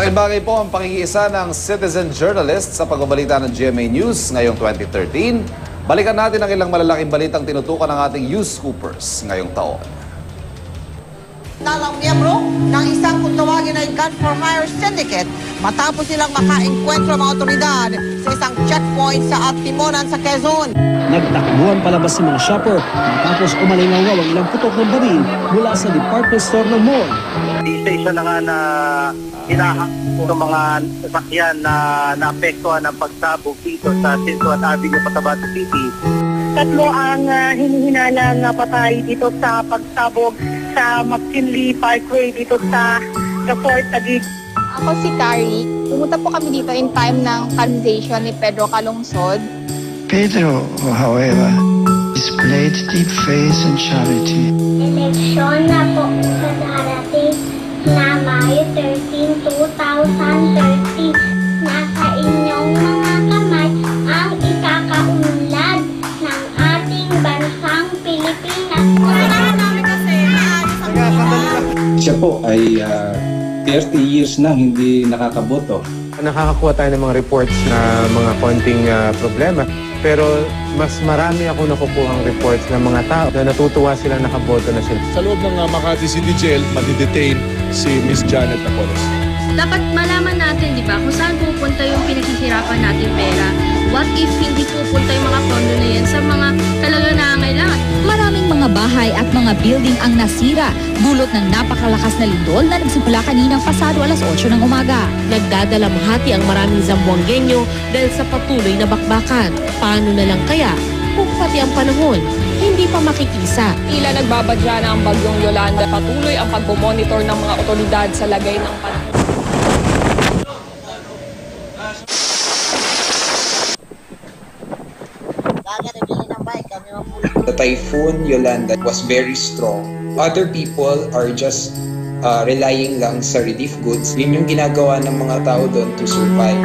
Malaking bagay po ang pakikiisa ng citizen journalist sa pagbabalita ng GMA News ngayong 2013. Balikan natin ang ilang malalaking balitang tinutukan ng ating news scoopers ngayong taon. Nalang miyembro ng isang kung tawagin ay gun for hire syndicate matapos silang makaengkwentro mga otoridad sa isang checkpoint sa Atimonan sa Quezon. Nagtakbuhan palabas si mga shopper matapos umalingaw ang ilang putok ng baril mula sa department store ng mall. Isa na nga na hinahak ng mga sasakyan na naapektuhan ng pagsabog dito sa Cintuan Avenue, Cotabato City. Tatlo ang hinihinalang patay dito sa pagsabog sa McKinley Parkway dito sa Fort Taguig. Ako si Carrie. Pumunta po kami dito in time ng canonization ni Pedro Calungsod. Pedro, however, displayed deep faith and charity. Eleksyon na po sa darating na Mayo 13, 2030. Nasa inyong mga kamay ang ikakaunlad ng ating bansang Pilipinas. Siya po ay 30 years na hindi nakakaboto. Nakakakuha tayo ng mga reports na mga konting problema. Pero mas marami ako nakukuhang reports ng mga tao na natutuwa silang nakaboto na sila. Sa loob ng Makati City Jail, madidetain si Miss Janet Apolos. Dapat malaman natin, di ba, kung saan pupunta yung pinaghihirapan natin pera. What if hindi pupunta yung mga pondo na yan sa mga talagang nangangailangan? Maraming mga bahay at mga building ang nasira, dulot ng napakalakas na lindol na nagsimula kaninang pasado alas 8 ng umaga. Nagdadalamhati ang maraming Zamboangueño dahil sa patuloy na bakbakan. Paano na lang kaya kung pati ang panahon hindi pa makikisa? Tila nagbabadya na ang bagyong Yolanda. Patuloy ang pagmomonitor ng mga otoridad sa lagay ng panahon. The typhoon Yolanda was very strong. Other people are just relying lang sa relief goods. Yun yung ginagawa ng mga tao doon to survive.